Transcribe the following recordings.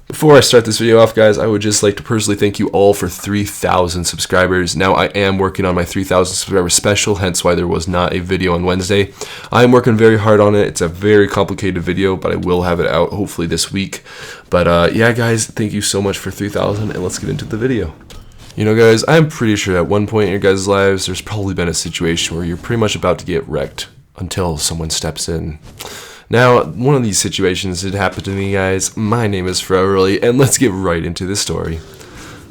Before I start this video off, guys, I would just like to personally thank you all for 3,000 subscribers. Now, I am working on my 3,000 subscriber special, hence why there was not a video on Wednesday. I am working very hard on it. It's a very complicated video, but I will have it out hopefully this week. But yeah, guys, thank you so much for 3,000, and let's get into the video. You know, guys, I'm pretty sure at one point in your guys' lives, there's probably been a situation where you're pretty much about to get wrecked until someone steps in. Now, one of these situations did happen to me, guys. My name is ForeverElite, and let's get right into the story.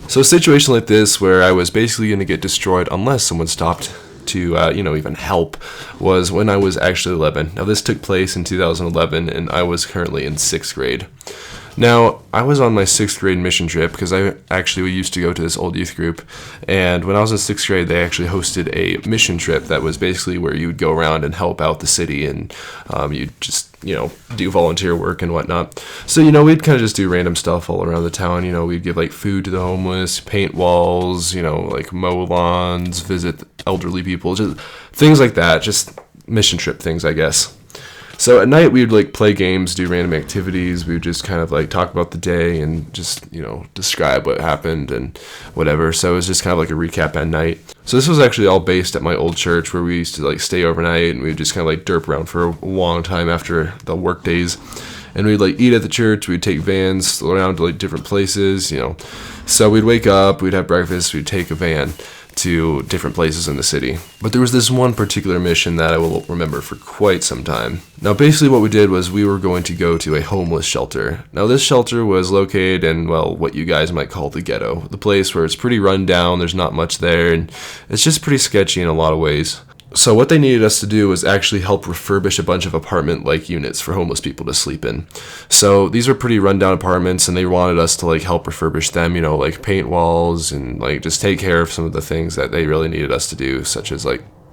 So a situation like this, where I was basically going to get destroyed unless someone stopped to, even help, was when I was actually 11. Now, this took place in 2011, and I was currently in 6th grade. Now, I was on my 6th grade mission trip because I actually used to go to this old youth group, and when I was in 6th grade, they actually hosted a mission trip that was basically where you would go around and help out the city, and you'd just, do volunteer work and whatnot. So, we'd kind of just do random stuff all around the town. We'd give, food to the homeless, paint walls, mow lawns, visit elderly people, just things like that, just mission trip things, I guess. So at night we would play games, do random activities. We would just kind of talk about the day and just, describe what happened and whatever. So it was just kind of like a recap at night. So this was actually all based at my old church where we used to stay overnight, and we would just kind of derp around for a long time after the work days. And we'd eat at the church. We'd take vans around to different places, So we'd wake up, we'd have breakfast, we'd take a van to different places in the city. But there was this one particular mission that I will remember for quite some time. Now, basically what we did was we were going to go to a homeless shelter. Now, this shelter was located in, what you guys might call the ghetto, the place where it's pretty run down, there's not much there, and it's just pretty sketchy in a lot of ways. So what they needed us to do was actually help refurbish a bunch of apartment-like units for homeless people to sleep in. So these were pretty rundown apartments, and they wanted us to help refurbish them, paint walls and just take care of some of the things that they really needed us to do, such as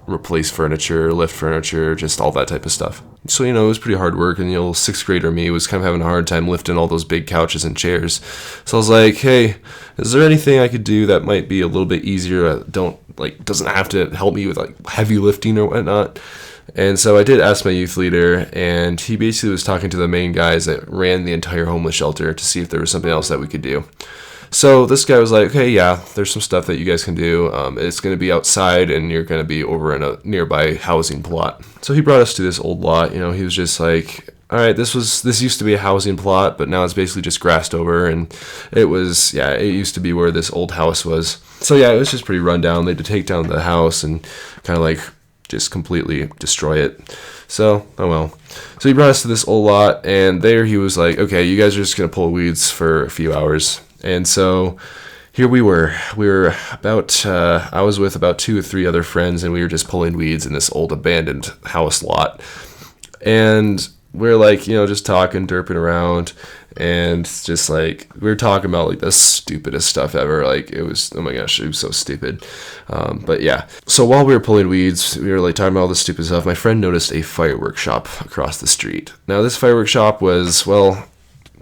replace furniture, lift furniture, just all that type of stuff. So, it was pretty hard work, and 6th grader me was kind of having a hard time lifting all those big couches and chairs. So I was like, hey, is there anything I could do that might be a little bit easier, doesn't have to help me with heavy lifting or whatnot? And so I did ask my youth leader, and he basically was talking to the main guys that ran the entire homeless shelter to see if there was something else that we could do. So this guy was like, okay, yeah, there's some stuff that you guys can do. It's going to be outside, and you're going to be over in a nearby housing plot. So he brought us to this old lot. He was just like, all right, this used to be a housing plot, but now it's basically just grassed over, and it used to be where this old house was. So yeah, it was just pretty run down. They had to take down the house and kind of just completely destroy it. So, oh well. So he brought us to this old lot, and there he was like, okay, you guys are just going to pull weeds for a few hours. And so here we were. I was with about 2 or 3 other friends, and we were just pulling weeds in this old abandoned house lot. And we're just talking, derping around, and just we were talking about the stupidest stuff ever. It was, oh my gosh, it was so stupid. But yeah. So while we were pulling weeds, we were talking about all this stupid stuff. My friend noticed a fireworks shop across the street. Now this fireworks shop was,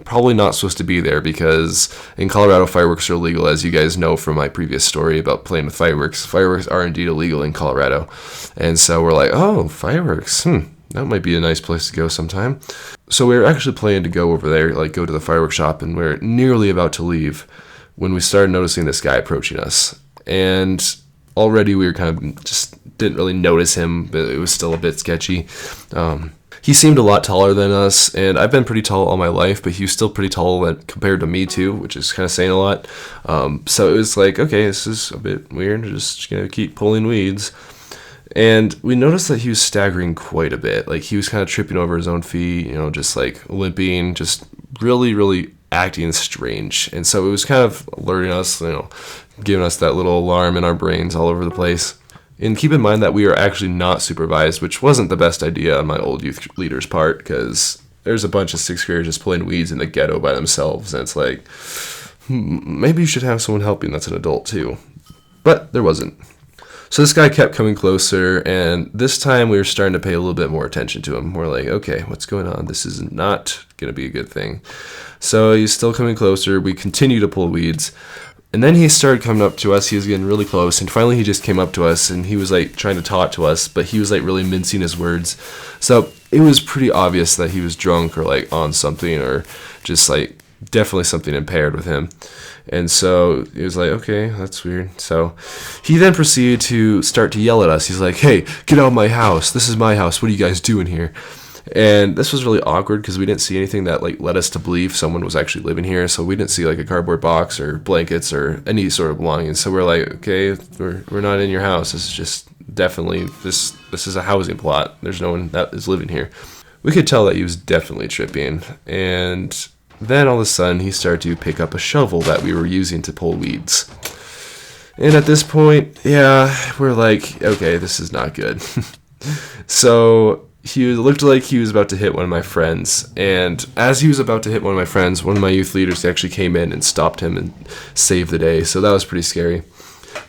probably not supposed to be there, because in Colorado fireworks are illegal, as you guys know from my previous story about playing with fireworks. Fireworks are indeed illegal in Colorado. And so we're like, oh, fireworks, that might be a nice place to go sometime. So we were actually planning to go over there, go to the fireworks shop, and we're nearly about to leave when we started noticing this guy approaching us. And already we were kind of just didn't really notice him, but it was still a bit sketchy. He seemed a lot taller than us, and I've been pretty tall all my life, but he was still pretty tall compared to me too, which is kind of saying a lot. So it was okay, this is a bit weird. We're just gonna keep pulling weeds. And we noticed that he was staggering quite a bit. He was kind of tripping over his own feet, just limping, just really, really acting strange. And so it was kind of alerting us, giving us that little alarm in our brains all over the place. And keep in mind that we are actually not supervised, which wasn't the best idea on my old youth leader's part, because there's a bunch of 6th graders just pulling weeds in the ghetto by themselves, and it's maybe you should have someone helping that's an adult too. But there wasn't. So this guy kept coming closer, and this time we were starting to pay a little bit more attention to him. We're like, okay, what's going on? This is not going to be a good thing. So he's still coming closer. We continue to pull weeds. And then he started coming up to us. He was getting really close, and finally he just came up to us, and he was trying to talk to us, but he was really mincing his words. So it was pretty obvious that he was drunk or on something, or just definitely something impaired with him. And so he was like, okay, that's weird. So he then proceeded to start to yell at us. He's like, hey, get out of my house. This is my house. What are you guys doing here? And this was really awkward because we didn't see anything that like led us to believe someone was actually living here. So we didn't see like a cardboard box or blankets or any sort of belongings. So we're like, okay, we're not in your house. This is just definitely this is a housing plot. There's no one that is living here. We could tell that he was definitely tripping. And then all of a sudden he started to pick up a shovel that we were using to pull weeds. And at this point, yeah, we're like, okay, this is not good. So he looked like he was about to hit one of my friends, and as he was about to hit one of my friends, one of my youth leaders actually came in and stopped him and saved the day, so that was pretty scary.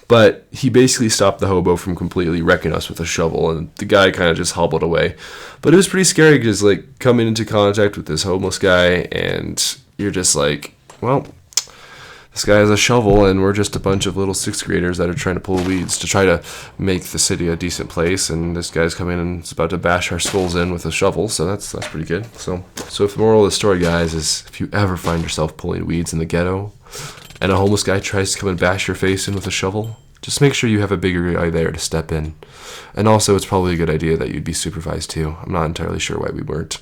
But he basically stopped the hobo from completely wrecking us with a shovel, and the guy kind of just hobbled away. But it was pretty scary because, like, coming into contact with this homeless guy, and you're just like, well, this guy has a shovel, and we're just a bunch of little 6th graders that are trying to pull weeds to try to make the city a decent place. And this guy's coming and is about to bash our skulls in with a shovel. So that's pretty good. So if the moral of the story, guys, is if you ever find yourself pulling weeds in the ghetto, and a homeless guy tries to come and bash your face in with a shovel, just make sure you have a bigger guy there to step in. And also, it's probably a good idea that you'd be supervised too. I'm not entirely sure why we weren't.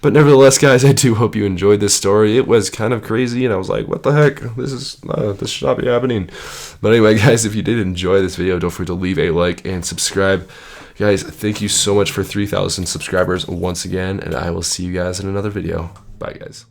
But nevertheless, guys, I do hope you enjoyed this story. It was kind of crazy, and I was like, what the heck? This should not be happening. But anyway, guys, if you did enjoy this video, don't forget to leave a like and subscribe. Guys, thank you so much for 3,000 subscribers once again, and I will see you guys in another video. Bye, guys.